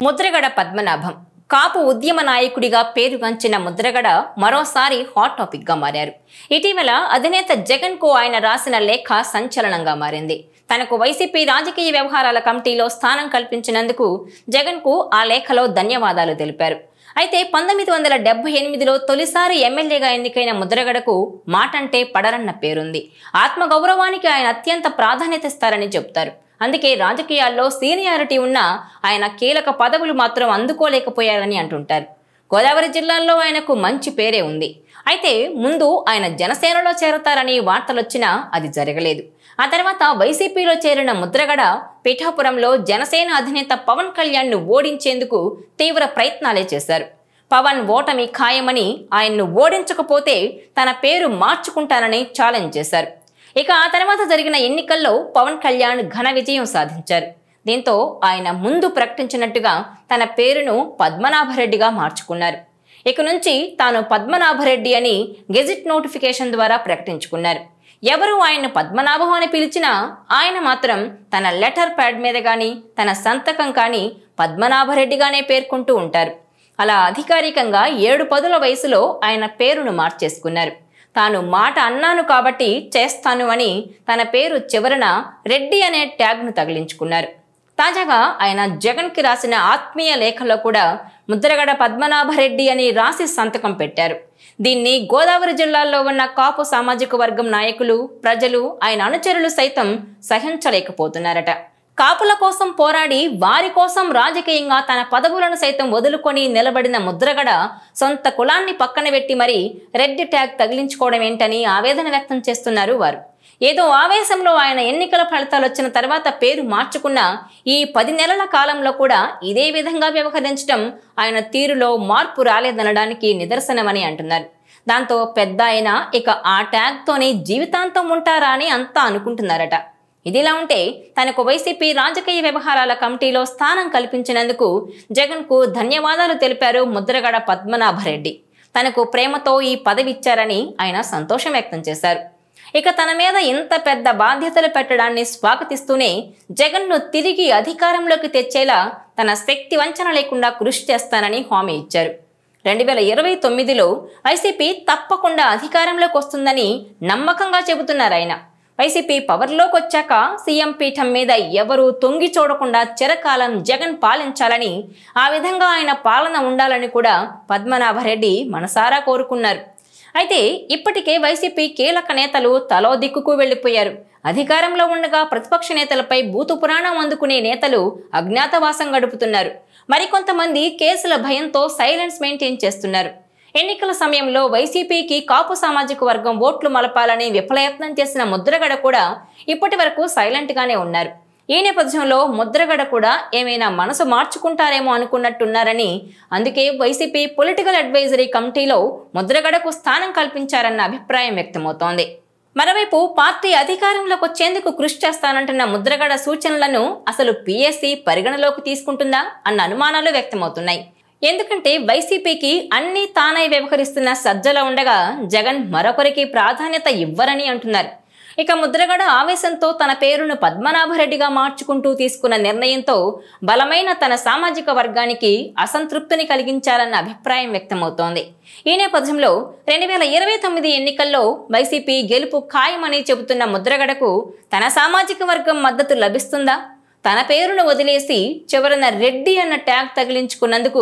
ముద్రగడ పద్మనాభం కాపు ఉద్యమ నాయకుడిగా పేరుగాంచిన ముద్రగడ మరోసారి హాట్ టాపిక్ గా మారారు. ఇటీవల అధినేత జగన్ కు ఆయన రాసిన లేఖ సంచలనంగా మారింది. తనకు వైసీపీ రాజకీయ వ్యవహారాల కమిటీలో స్థానం కల్పించినందుకు జగన్ కు ఆ లేఖలో ధన్యవాదాలు తెలిపారు. అయితే 1978లో తొలిసారి ఎమ్మెల్యేగా ఎన్నికైన ముద్రగడకు మాటంటే పడరన్న పేరుంది. ఆత్మగౌరవానికి ఆయన అత్యంత ప్రాధాన్యత ఇస్తారని చెబుతారు. అందుకే రాజకీయాల్లో సీనియారిటీ ఉన్న ఆయన కీలక పదవులు మాత్రం అందుకోలేకపోయారని అంటుంటారు. గోదావరి జిల్లాల్లో ఆయనకు మంచి పేరే ఉంది. అయితే ముందు ఆయన జనసేనలో చేరతారని వార్తలొచ్చినా అది జరగలేదు. ఆ తర్వాత వైసీపీలో చేరిన ముద్రగడ పిఠాపురంలో జనసేన అధినేత పవన్ కళ్యాణ్ను ఓడించేందుకు తీవ్ర ప్రయత్నాలే చేశారు. పవన్ ఓటమి ఖాయమని ఆయన్ను ఓడించకపోతే తన పేరు మార్చుకుంటానని ఛాలెంజ్ చేశారు. ఇక ఆ తర్వాత జరిగిన ఎన్నికల్లో పవన్ కళ్యాణ్ ఘన విజయం సాధించారు. దీంతో ఆయన ముందు ప్రకటించినట్టుగా తన పేరును పద్మనాభరెడ్డిగా మార్చుకున్నారు. ఇక నుంచి తాను పద్మనాభరెడ్డి అని గెజిట్ నోటిఫికేషన్ ద్వారా ప్రకటించుకున్నారు. ఎవరు ఆయన పద్మనాభం అని పిలిచినా ఆయన మాత్రం తన లెటర్ ప్యాడ్ మీద కానీ తన సంతకం కానీ పద్మనాభరెడ్డిగానే పేర్కొంటూ ఉంటారు. అలా అధికారికంగా 7 పదుల వయసులో ఆయన పేరును మార్చేసుకున్నారు. తాను మాట అన్నాను కాబట్టి చేస్తాను అని తన పేరు చివరన రెడ్డి అనే ట్యాగ్ను తగిలించుకున్నారు. తాజాగా ఆయన జగన్కి రాసిన ఆత్మీయ లేఖలో కూడా ముద్రగడ పద్మనాభరెడ్డి అని రాసి సంతకం పెట్టారు. దీన్ని గోదావరి జిల్లాల్లో ఉన్న కాపు సామాజిక వర్గం నాయకులు, ప్రజలు, ఆయన అనుచరులు సైతం సహించలేకపోతున్నారట. కాపుల కోసం పోరాడి వారి కోసం రాజకీయంగా తన పదవులను సైతం వదులుకొని నిలబడిన ముద్రగడ సొంత కులాన్ని పక్కన పెట్టి మరీ రెడ్డి ట్యాగ్ తగిలించుకోవడం ఏంటని ఆవేదన వ్యక్తం చేస్తున్నారు వారు. ఏదో ఆవేశంలో ఆయన ఎన్నికల ఫలితాలు వచ్చిన తర్వాత పేరు మార్చుకున్న ఈ 10 నెలల కాలంలో కూడా ఇదే విధంగా వ్యవహరించడం ఆయన తీరులో మార్పు రాలేదనడానికి నిదర్శనమని అంటున్నారు. దాంతో పెద్ద ఆయన ఇక ఆ ట్యాగ్తోనే జీవితాంతం ఉంటారా అని అంతా అనుకుంటున్నారట. ఇదిలా ఉంటే తనకు వైసీపీ రాజకీయ వ్యవహారాల కమిటీలో స్థానం కల్పించినందుకు జగన్కు ధన్యవాదాలు తెలిపారు ముద్రగడ పద్మనాభరెడ్డి. తనకు ప్రేమతో ఈ పదవి ఇచ్చారని ఆయన సంతోషం వ్యక్తం చేశారు. ఇక తన మీద ఇంత పెద్ద బాధ్యతలు పెట్టడాన్ని స్వాగతిస్తూనే జగన్ను తిరిగి అధికారంలోకి తెచ్చేలా తన శక్తి వంచన లేకుండా కృషి చేస్తానని హామీ ఇచ్చారు. 2029లో వైసీపీ తప్పకుండా అధికారంలోకి వస్తుందని నమ్మకంగా చెబుతున్నారు ఆయన. వైసీపీ పవర్లోకి వచ్చాక సీఎం పీఠం మీద ఎవరూ తొంగి చూడకుండా చిరకాలం జగన్ పాలించాలని, ఆ విధంగా ఆయన పాలన ఉండాలని కూడా పద్మనాభరెడ్డి మనసారా కోరుకున్నారు. అయితే ఇప్పటికే వైసీపీ కీలక నేతలు తలో దిక్కుకు వెళ్లిపోయారు. అధికారంలో ఉండగా ప్రతిపక్ష నేతలపై బూతు పురాణం అందుకునే నేతలు అజ్ఞాతవాసం గడుపుతున్నారు. మరికొంతమంది కేసుల భయంతో సైలెన్స్ మెయింటైన్ చేస్తున్నారు. ఎన్నికల సమయంలో వైసీపీకి కాపు సామాజిక వర్గం ఓట్లు మలపాలని విఫలయత్నం చేసిన ముద్రగడ కూడా ఇప్పటి వరకు సైలెంట్ గానే ఉన్నారు. ఈ నేపథ్యంలో ముద్రగడ కూడా ఏమైనా మనసు మార్చుకుంటారేమో అనుకున్నట్టున్నారని, అందుకే వైసీపీ పొలిటికల్ అడ్వైజరీ కమిటీలో ముద్రగడకు స్థానం కల్పించారన్న అభిప్రాయం వ్యక్తమవుతోంది. మరోవైపు పార్టీ అధికారంలోకి వచ్చేందుకు కృషి చేస్తానంటున్న ముద్రగడ సూచనలను అసలు పీఎస్సీ పరిగణలోకి తీసుకుంటుందా అన్న అనుమానాలు వ్యక్తమవుతున్నాయి. ఎందుకంటే వైసీపీకి అన్ని తానై వ్యవహరిస్తున్న సజ్జల ఉండగా జగన్ మరొకరికి ప్రాధాన్యత ఇవ్వరని అంటున్నారు. ఇక ముద్రగడ ఆవేశంతో తన పేరును పద్మనాభరెడ్డిగా మార్చుకుంటూ తీసుకున్న నిర్ణయంతో బలమైన తన సామాజిక వర్గానికి అసంతృప్తిని కలిగించారన్న అభిప్రాయం వ్యక్తమవుతోంది. ఈ నేపథ్యంలో 2029 ఎన్నికల్లో వైసీపీ గెలుపు ఖాయమని చెబుతున్న ముద్రగడకు తన సామాజిక వర్గం మద్దతు లభిస్తుందా? తన పేరును వదిలేసి చివరన రెడ్డి అన్న ట్యాగ్ తగిలించుకున్నందుకు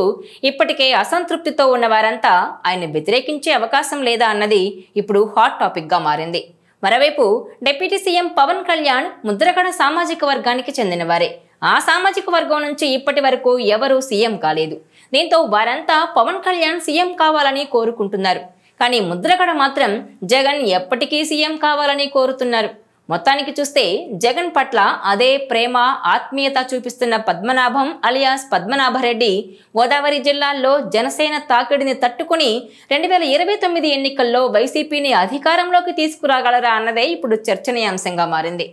ఇప్పటికే అసంతృప్తితో ఉన్న వారంతా ఆయన వ్యతిరేకించే అవకాశం లేదా అన్నది ఇప్పుడు హాట్ టాపిక్ గా మారింది. మరోవైపు డిప్యూటీ సీఎం పవన్ కళ్యాణ్ ముద్రగడ సామాజిక వర్గానికి చెందినవారే. ఆ సామాజిక వర్గం నుంచి ఇప్పటి వరకు ఎవరూ సీఎం కాలేదు. దీంతో వారంతా పవన్ కళ్యాణ్ సీఎం కావాలని కోరుకుంటున్నారు. కానీ ముద్రగడ మాత్రం జగన్ ఎప్పటికీ సీఎం కావాలని కోరుతున్నారు. మొత్తానికి చూస్తే జగన్ పట్ల అదే ప్రేమ, ఆత్మీయత చూపిస్తున్న పద్మనాభం అలియాస్ పద్మనాభరెడ్డి గోదావరి జిల్లాల్లో జనసేన తాకిడిని తట్టుకుని 2029 ఎన్నికల్లో వైసీపీని అధికారంలోకి తీసుకురాగలరా అన్నదే ఇప్పుడు చర్చనీయాంశంగా మారింది.